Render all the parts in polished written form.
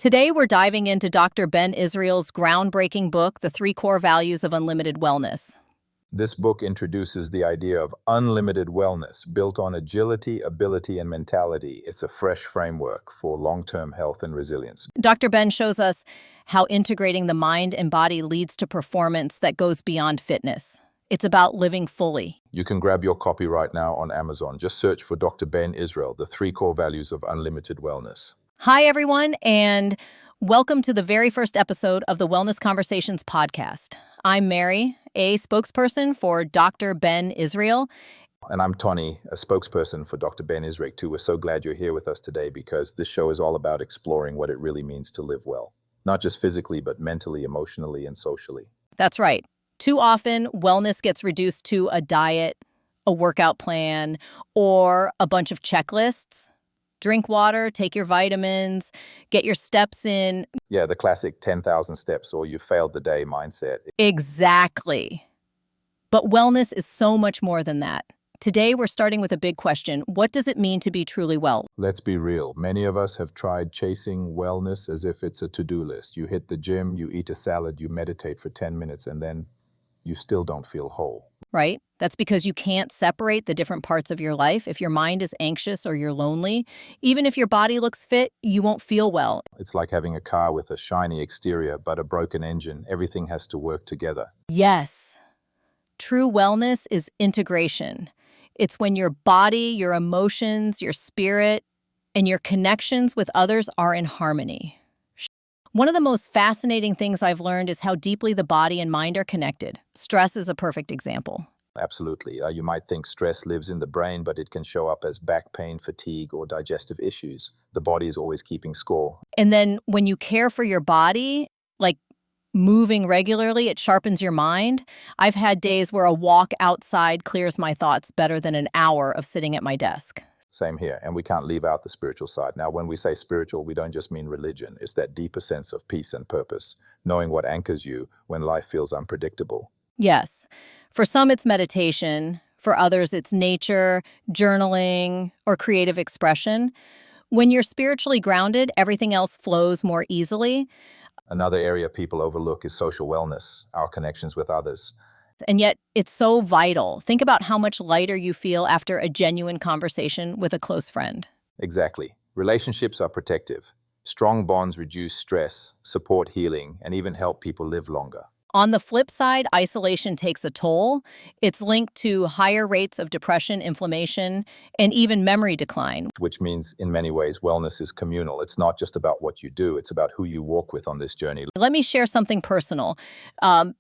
Today, we're diving into Dr. Ben Israel's groundbreaking book, The Three Core Values of Unlimited Wellness. This book introduces the idea of unlimited wellness built on agility, ability, and mentality. It's a fresh framework for long-term health and resilience. Dr. Ben shows us how integrating the mind and body leads to performance that goes beyond fitness. It's about living fully. You can grab your copy right now on Amazon. Just search for Dr. Ben Israel, The Three Core Values of Unlimited Wellness. Hi, everyone, and welcome to the very first episode of the Wellness Conversations podcast. I'm Mary, a spokesperson for Dr. Ben Israel. And I'm Tonny, a spokesperson for Dr. Ben Israel, too. We're so glad you're here with us today because this show is all about exploring what it really means to live well, not just physically, but mentally, emotionally, and socially. That's right. Too often, wellness gets reduced to a diet, a workout plan, or a bunch of checklists. Drink water, take your vitamins, get your steps in. Yeah, the classic 10,000 steps or you failed the day mindset. Exactly. But wellness is so much more than that. Today, we're starting with a big question. What does it mean to be truly well? Let's be real. Many of us have tried chasing wellness as if it's a to-do list. You hit the gym, you eat a salad, you meditate for 10 minutes, and then you still don't feel whole. Right? That's because you can't separate the different parts of your life. If your mind is anxious or you're lonely, even if your body looks fit, you won't feel well. It's like having a car with a shiny exterior but a broken engine. Everything has to work together. Yes. True wellness is integration. It's when your body, your emotions, your spirit, and your connections with others are in harmony. One of the most fascinating things I've learned is how deeply the body and mind are connected. Stress is a perfect example. Absolutely. You might think stress lives in the brain, but it can show up as back pain, fatigue, or digestive issues. The body is always keeping score. And then when you care for your body, like moving regularly, it sharpens your mind. I've had days where a walk outside clears my thoughts better than an hour of sitting at my desk. Same here. And we can't leave out the spiritual side. Now, when we say spiritual, we don't just mean religion. It's that deeper sense of peace and purpose, knowing what anchors you when life feels unpredictable. Yes. For some, it's meditation. For others, it's nature, journaling, or creative expression. When you're spiritually grounded, everything else flows more easily. Another area people overlook is social wellness, our connections with others. And yet, it's so vital. Think about how much lighter you feel after a genuine conversation with a close friend. Exactly. Relationships are protective. Strong bonds reduce stress, support healing, and even help people live longer. On the flip side, isolation takes a toll. It's linked to higher rates of depression, inflammation, and even memory decline. Which means, in many ways, wellness is communal. It's not just about what you do, it's about who you walk with on this journey. Let me share something personal.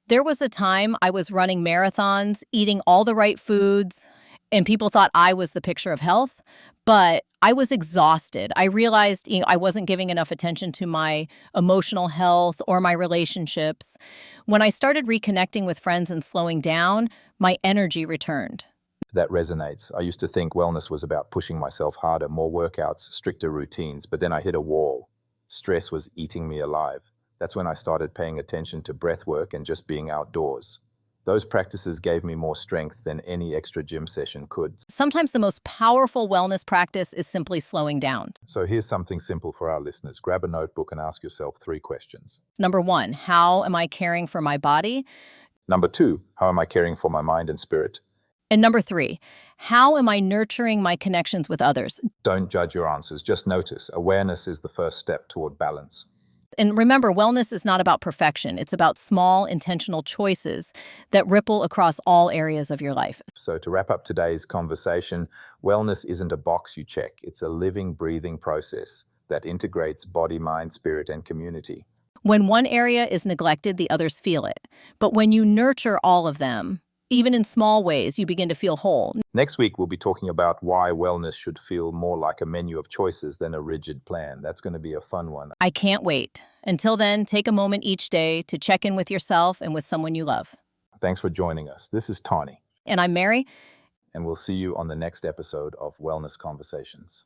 There was a time I was running marathons, eating all the right foods, and people thought I was the picture of health, but I was exhausted. I realized, I wasn't giving enough attention to my emotional health or my relationships. When I started reconnecting with friends and slowing down, my energy returned. That resonates. I used to think wellness was about pushing myself harder, more workouts, stricter routines, but then I hit a wall. Stress was eating me alive. That's when I started paying attention to breath work and just being outdoors. Those practices gave me more strength than any extra gym session could. Sometimes the most powerful wellness practice is simply slowing down. So here's something simple for our listeners. Grab a notebook and ask yourself 3 questions. Number 1, how am I caring for my body? Number 2, how am I caring for my mind and spirit? And number 3, how am I nurturing my connections with others? Don't judge your answers, just notice. Awareness is the first step toward balance. And remember, wellness is not about perfection. It's about small, intentional choices that ripple across all areas of your life. So to wrap up today's conversation, wellness isn't a box you check. It's a living, breathing process that integrates body, mind, spirit, and community. When one area is neglected, the others feel it. But when you nurture all of them, even in small ways, you begin to feel whole. Next week, we'll be talking about why wellness should feel more like a menu of choices than a rigid plan. That's going to be a fun one. I can't wait. Until then, take a moment each day to check in with yourself and with someone you love. Thanks for joining us. This is Tonny. And I'm Mary. And we'll see you on the next episode of Wellness Conversations.